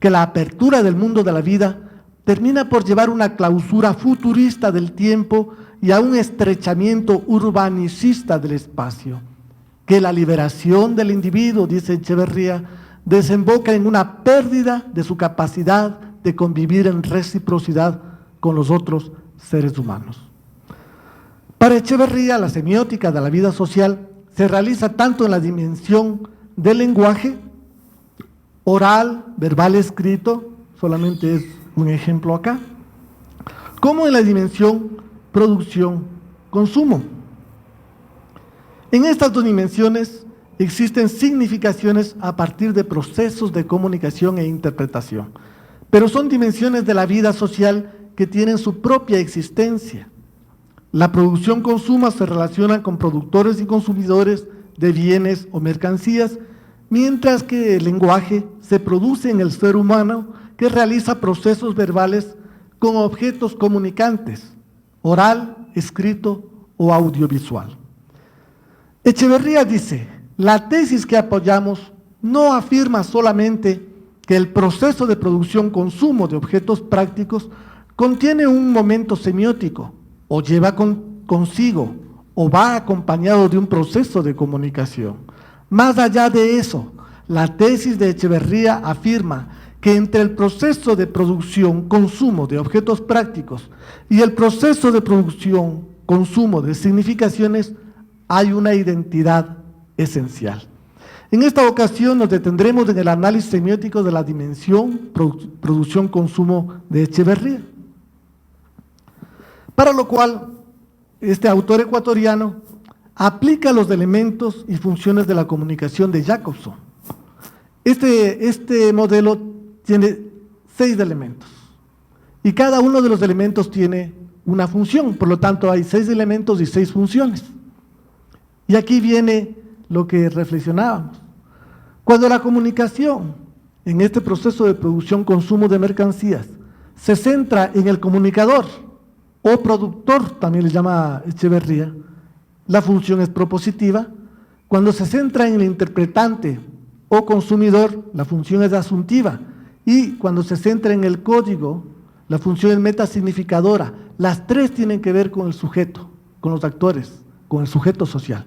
que la apertura del mundo de la vida termina por llevar una clausura futurista del tiempo y a un estrechamiento urbanicista del espacio, que la liberación del individuo, dice Echeverría, desemboca en una pérdida de su capacidad de convivir en reciprocidad con los otros seres humanos. Para Echeverría, la semiótica de la vida social se realiza tanto en la dimensión del lenguaje, oral, verbal, escrito, solamente es un ejemplo acá, como en la dimensión producción, consumo. En estas dos dimensiones existen significaciones a partir de procesos de comunicación e interpretación, pero son dimensiones de la vida social que tienen su propia existencia. La producción-consumo se relaciona con productores y consumidores de bienes o mercancías, mientras que el lenguaje se produce en el ser humano que realiza procesos verbales con objetos comunicantes, oral, escrito o audiovisual. Echeverría dice, la tesis que apoyamos no afirma solamente que el proceso de producción-consumo de objetos prácticos contiene un momento semiótico, o lleva consigo, o va acompañado de un proceso de comunicación. Más allá de eso, la tesis de Echeverría afirma que entre el proceso de producción-consumo de objetos prácticos y el proceso de producción-consumo de significaciones hay una identidad esencial. En esta ocasión nos detendremos en el análisis semiótico de la dimensión producción-consumo de Echeverría. Para lo cual, este autor ecuatoriano aplica los elementos y funciones de la comunicación de Jacobson. Este modelo tiene 6 elementos y cada uno de los elementos tiene una función, por lo tanto hay 6 elementos y 6 funciones. Y aquí viene lo que reflexionábamos. Cuando la comunicación en este proceso de producción-consumo de mercancías se centra en el comunicador o productor, también le llama Echeverría, la función es propositiva. Cuando se centra en el interpretante o consumidor, la función es asuntiva. Y cuando se centra en el código, la función es metasignificadora. Las 3 tienen que ver con el sujeto, con los actores, con el sujeto social.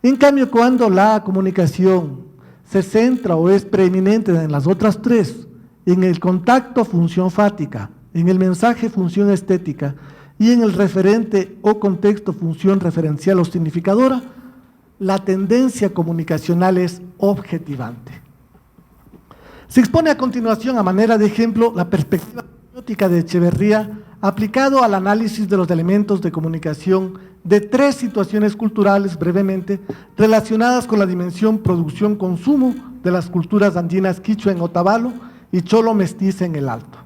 En cambio, cuando la comunicación se centra o es preeminente en las otras 3, en el contacto, función fática, en el mensaje, función estética, y en el referente o contexto, función referencial o significadora, la tendencia comunicacional es objetivante. Se expone a continuación, a manera de ejemplo, la perspectiva semiótica de Echeverría aplicado al análisis de los elementos de comunicación de 3 situaciones culturales, brevemente, relacionadas con la dimensión producción-consumo de las culturas andinas quichua en Otavalo y cholo mestiza en el Alto.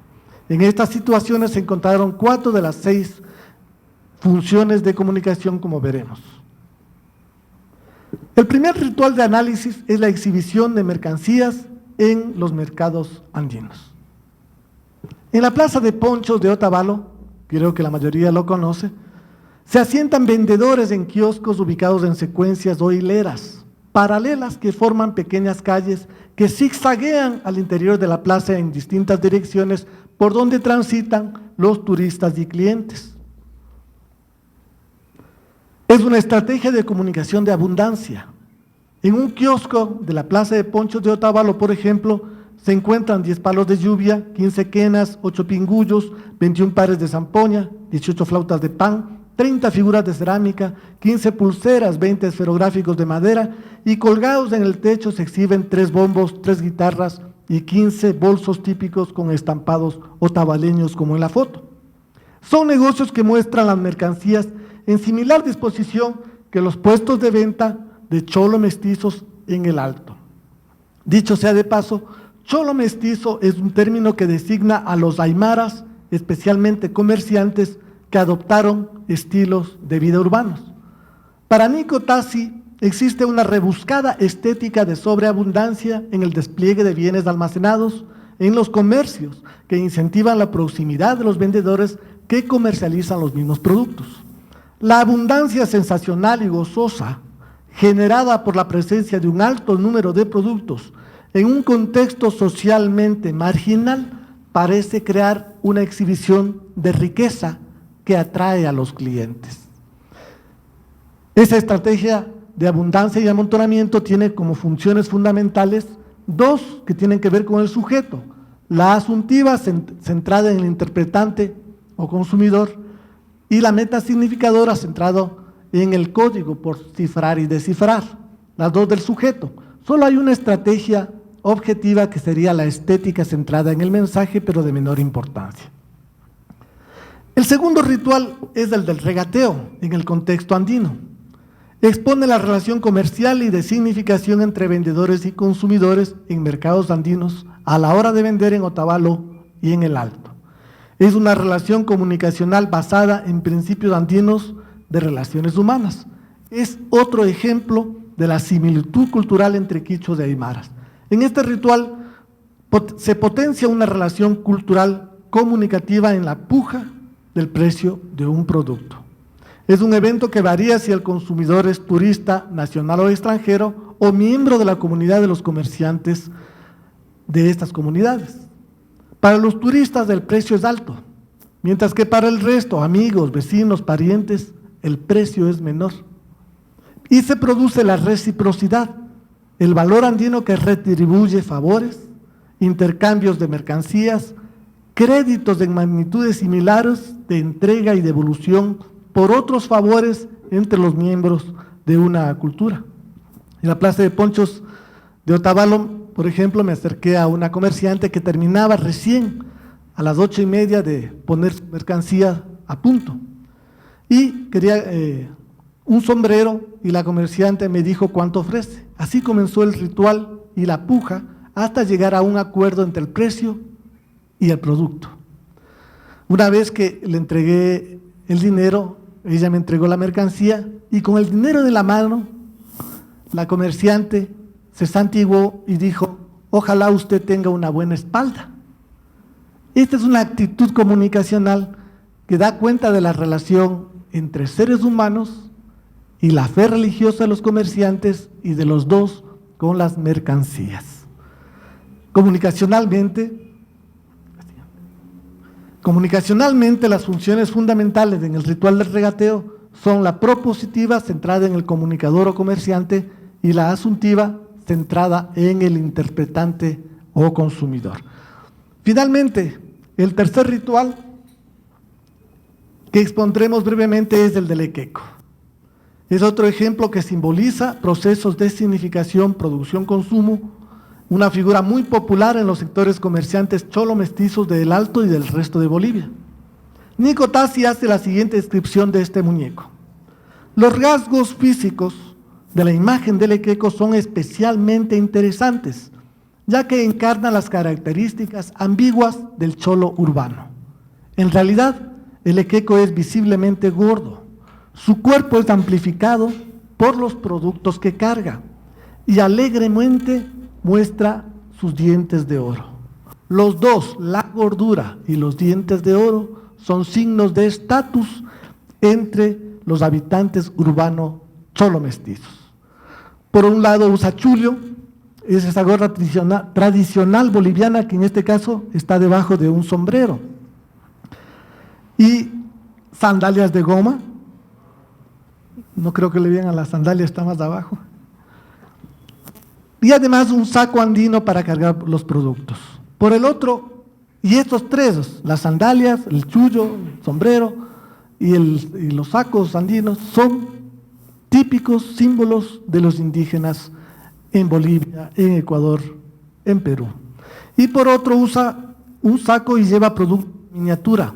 En estas situaciones se encontraron 4 de las 6 funciones de comunicación, como veremos. El primer ritual de análisis es la exhibición de mercancías en los mercados andinos. En la plaza de ponchos de Otavalo, creo que la mayoría lo conoce, se asientan vendedores en kioscos ubicados en secuencias o hileras paralelas que forman pequeñas calles que zigzaguean al interior de la plaza en distintas direcciones por donde transitan los turistas y clientes. Es una estrategia de comunicación de abundancia. En un kiosco de la plaza de ponchos de Otavalo, por ejemplo, se encuentran 10 palos de lluvia, 15 quenas, 8 pingullos, 21 pares de zampoña, 18 flautas de pan, 30 figuras de cerámica, 15 pulseras, 20 esferográficos de madera, y colgados en el techo se exhiben 3 bombos, 3 guitarras y 15 bolsos típicos con estampados otavaleños como en la foto. Son negocios que muestran las mercancías en similar disposición que los puestos de venta de cholo mestizos en el Alto. Dicho sea de paso, cholo mestizo es un término que designa a los aymaras, especialmente comerciantes, que adoptaron estilos de vida urbanos. Para Nico Tassi existe una rebuscada estética de sobreabundancia en el despliegue de bienes almacenados en los comercios que incentivan la proximidad de los vendedores que comercializan los mismos productos. La abundancia sensacional y gozosa generada por la presencia de un alto número de productos en un contexto socialmente marginal parece crear una exhibición de riqueza que atrae a los clientes. Esa estrategia de abundancia y amontonamiento tiene como funciones fundamentales 2 que tienen que ver con el sujeto: la asuntiva, centrada en el interpretante o consumidor, y la metasignificadora, centrado en el código por cifrar y descifrar, las 2 del sujeto. Solo hay una estrategia objetiva que sería la estética centrada en el mensaje, pero de menor importancia. El segundo ritual es el del regateo en el contexto andino. Expone la relación comercial y de significación entre vendedores y consumidores en mercados andinos a la hora de vender en Otavalo y en el Alto. Es una relación comunicacional basada en principios andinos de relaciones humanas. Es otro ejemplo de la similitud cultural entre quichuas y aymaras. En este ritual se potencia una relación cultural comunicativa en la puja del precio de un producto. Es un evento que varía si el consumidor es turista, nacional o extranjero, o miembro de la comunidad de los comerciantes de estas comunidades. Para los turistas el precio es alto, mientras que para el resto, amigos, vecinos, parientes, el precio es menor. Y se produce la reciprocidad, el valor andino que retribuye favores, intercambios de mercancías, créditos en magnitudes similares de entrega y devolución por otros favores entre los miembros de una cultura. En la Plaza de Ponchos de Otavalo, por ejemplo, me acerqué a una comerciante que terminaba recién a las 8:30 de poner su mercancía a punto y quería un sombrero, y la comerciante me dijo cuánto ofrece. Así comenzó el ritual y la puja hasta llegar a un acuerdo entre el precio y el producto. Una vez que le entregué el dinero, ella me entregó la mercancía, y con el dinero de la mano, la comerciante se santiguó y dijo: ojalá usted tenga una buena espalda. Esta es una actitud comunicacional que da cuenta de la relación entre seres humanos y la fe religiosa de los comerciantes y de los dos con las mercancías. Comunicacionalmente, las funciones fundamentales en el ritual del regateo son la propositiva, centrada en el comunicador o comerciante, y la asuntiva, centrada en el interpretante o consumidor. Finalmente, el tercer ritual que expondremos brevemente es el del equeco. Es otro ejemplo que simboliza procesos de significación, producción, consumo, una figura muy popular en los sectores comerciantes cholo mestizos del Alto y del resto de Bolivia. Nico Tassi hace la siguiente descripción de este muñeco. Los rasgos físicos de la imagen del equeco son especialmente interesantes, ya que encarnan las características ambiguas del cholo urbano. En realidad, el equeco es visiblemente gordo. Su cuerpo es amplificado por los productos que carga y alegremente muestra sus dientes de oro. Los dos, la gordura y los dientes de oro, son signos de estatus entre los habitantes urbanos cholo mestizos. Por un lado usa chulio, es esa gorra tradicional boliviana que en este caso está debajo de un sombrero, y sandalias de goma. No creo que le vean a las sandalias, está más abajo. y además un saco andino para cargar los productos. Por el otro, y estos tres, las sandalias, el chullo, el sombrero y los sacos andinos, son típicos símbolos de los indígenas en Bolivia, en Ecuador, en Perú. Y por otro, usa un saco y lleva productos en miniatura,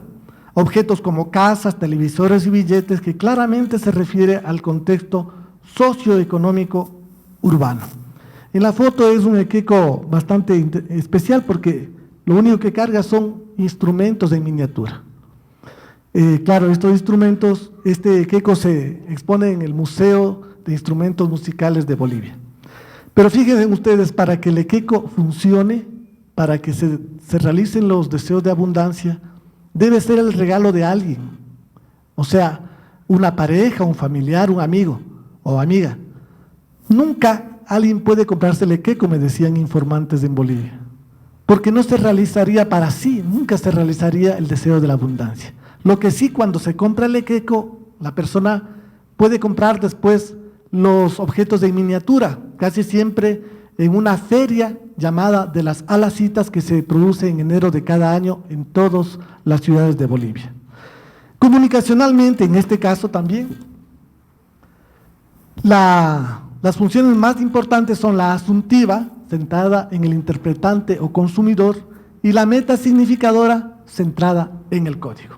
objetos como casas, televisores y billetes, que claramente se refiere al contexto socioeconómico urbano. En la foto es un equeco bastante especial porque lo único que carga son instrumentos en miniatura. Claro, estos instrumentos, este equeco se expone en el Museo de Instrumentos Musicales de Bolivia. Pero fíjense ustedes, para que el equeco funcione, para que se realicen los deseos de abundancia, debe ser el regalo de alguien, o sea, una pareja, un familiar, un amigo o amiga. Nunca alguien puede comprarse el equeco, me decían informantes en Bolivia, porque no se realizaría para sí, nunca se realizaría el deseo de la abundancia. Lo que sí, cuando se compra el equeco, la persona puede comprar después los objetos de miniatura, casi siempre en una feria llamada de las Alacitas, que se produce en enero de cada año en todas las ciudades de Bolivia. Comunicacionalmente, en este caso también, las funciones más importantes son la asuntiva, centrada en el interpretante o consumidor, y la metasignificadora, centrada en el código.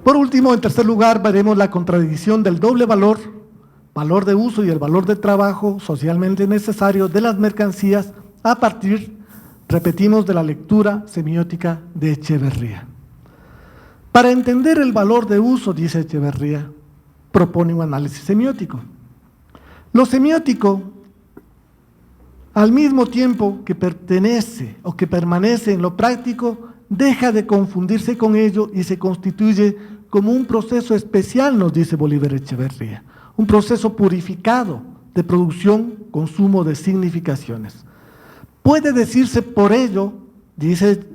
Por último, en tercer lugar, veremos la contradicción del doble valor de uso y el valor de trabajo socialmente necesario de las mercancías a partir, repetimos, de la lectura semiótica de Echeverría. Para entender el valor de uso, dice Echeverría, propone un análisis semiótico. Lo semiótico, al mismo tiempo que pertenece o que permanece en lo práctico, deja de confundirse con ello y se constituye como un proceso especial, nos dice Bolívar Echeverría, un proceso purificado de producción, consumo de significaciones. Puede decirse por ello,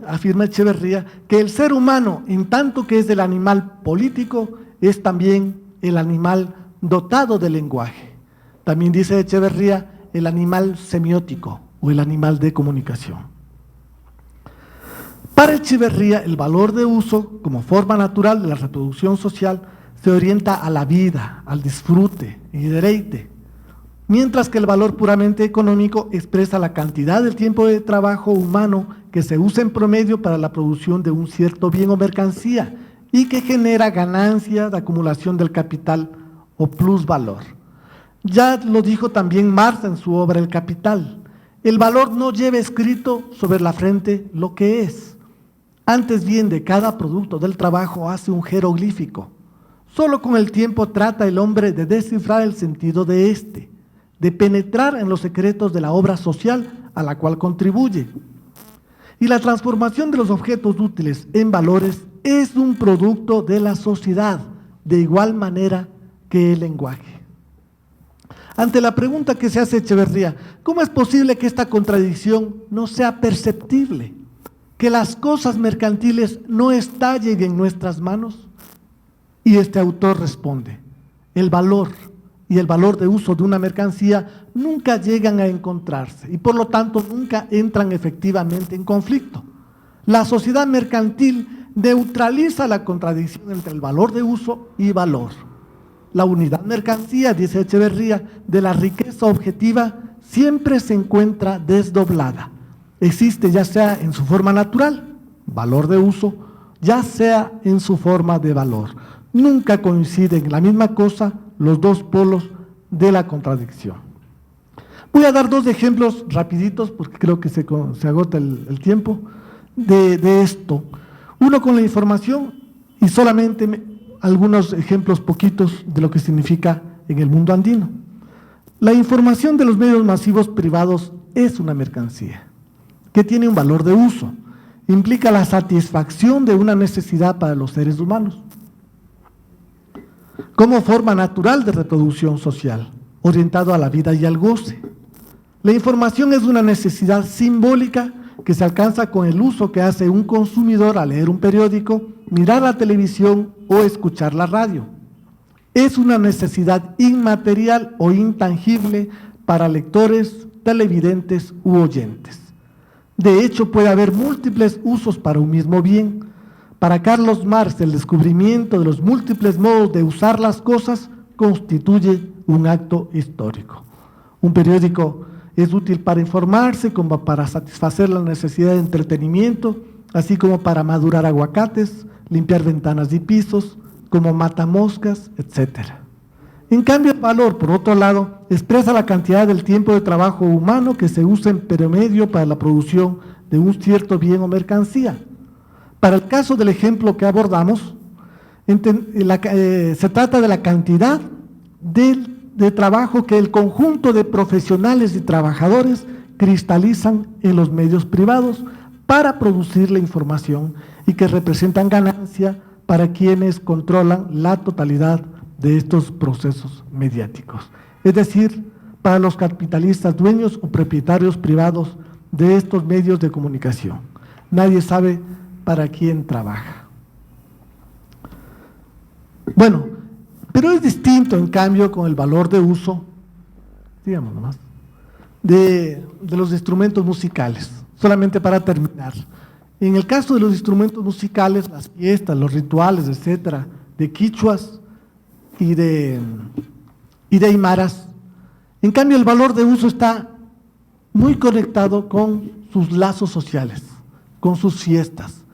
afirma Echeverría, que el ser humano, en tanto que es el animal político, es también el animal dotado de lenguaje. También dice Echeverría, el animal semiótico o el animal de comunicación. Para Echeverría, el valor de uso, como forma natural de la reproducción social, se orienta a la vida, al disfrute y deleite, mientras que el valor puramente económico expresa la cantidad del tiempo de trabajo humano que se usa en promedio para la producción de un cierto bien o mercancía y que genera ganancia de acumulación del capital o plusvalor. Ya lo dijo también Marx en su obra El Capital. El valor no lleva escrito sobre la frente lo que es. Antes bien, de cada producto del trabajo hace un jeroglífico. Solo con el tiempo trata el hombre de descifrar el sentido de éste, de penetrar en los secretos de la obra social a la cual contribuye. Y la transformación de los objetos útiles en valores es un producto de la sociedad, de igual manera que el lenguaje. Ante la pregunta que se hace Echeverría, ¿cómo es posible que esta contradicción no sea perceptible? Que las cosas mercantiles no estallen en nuestras manos. Y este autor responde, el valor y el valor de uso de una mercancía nunca llegan a encontrarse y por lo tanto nunca entran efectivamente en conflicto. La sociedad mercantil neutraliza la contradicción entre el valor de uso y valor. La unidad mercancía, dice Echeverría, de la riqueza objetiva siempre se encuentra desdoblada. Existe ya sea en su forma natural, valor de uso, ya sea en su forma de valor. Nunca coinciden en la misma cosa los dos polos de la contradicción. Voy a dar dos ejemplos rapiditos porque creo que se agota el tiempo de esto. Uno con la información y solamente algunos ejemplos poquitos de lo que significa en el mundo andino. La información de los medios masivos privados es una mercancía que tiene un valor de uso, implica la satisfacción de una necesidad para los seres humanos, como forma natural de reproducción social, orientado a la vida y al goce. La información es una necesidad simbólica que se alcanza con el uso que hace un consumidor al leer un periódico, mirar la televisión o escuchar la radio. Es una necesidad inmaterial o intangible para lectores, televidentes u oyentes. De hecho, puede haber múltiples usos para un mismo bien. Para Carlos Marx, el descubrimiento de los múltiples modos de usar las cosas constituye un acto histórico. Un periódico es útil para informarse, como para satisfacer la necesidad de entretenimiento, así como para madurar aguacates, limpiar ventanas y pisos, como matamoscas, etc. En cambio, el valor, por otro lado, expresa la cantidad del tiempo de trabajo humano que se usa en promedio para la producción de un cierto bien o mercancía. Para el caso del ejemplo que abordamos, se trata de la cantidad de trabajo que el conjunto de profesionales y trabajadores cristalizan en los medios privados para producir la información y que representan ganancia para quienes controlan la totalidad de estos procesos mediáticos. Es decir, para los capitalistas dueños o propietarios privados de estos medios de comunicación. Nadie sabe para quién trabaja. Bueno, pero es distinto en cambio con el valor de uso, digamos nomás, de los instrumentos musicales. Solamente para terminar, en el caso de los instrumentos musicales, las fiestas, los rituales, etcétera, de quichuas y de aymaras, en cambio el valor de uso está muy conectado con sus lazos sociales, con sus fiestas.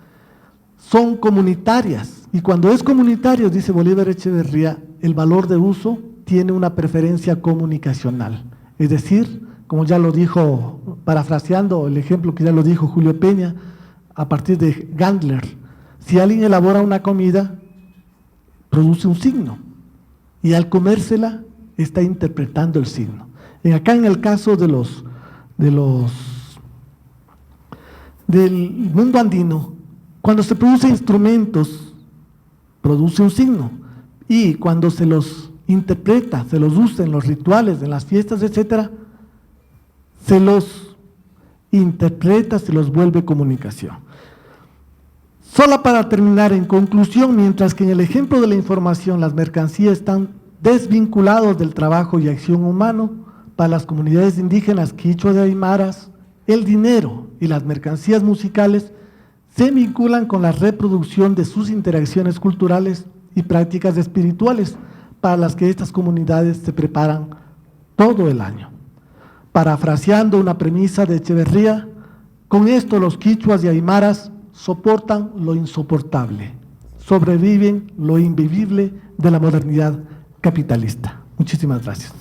Son comunitarias, y cuando es comunitario, dice Bolívar Echeverría, el valor de uso tiene una preferencia comunicacional. Es decir, como ya lo dijo, parafraseando el ejemplo que ya lo dijo Julio Peña, a partir de Gandler, si alguien elabora una comida, produce un signo, y al comérsela está interpretando el signo. Acá en el caso del mundo andino, cuando se producen instrumentos, produce un signo, y cuando se los interpreta, se los usa en los rituales, en las fiestas, etcétera, se los interpreta, se los vuelve comunicación. Solo para terminar, en conclusión, mientras que en el ejemplo de la información las mercancías están desvinculados del trabajo y acción humano, para las comunidades indígenas quichuas y aymaras, el dinero y las mercancías musicales se vinculan con la reproducción de sus interacciones culturales y prácticas espirituales, para las que estas comunidades se preparan todo el año. Parafraseando una premisa de Echeverría, con esto los quichuas y aymaras soportan lo insoportable, sobreviven lo invivible de la modernidad capitalista. Muchísimas gracias.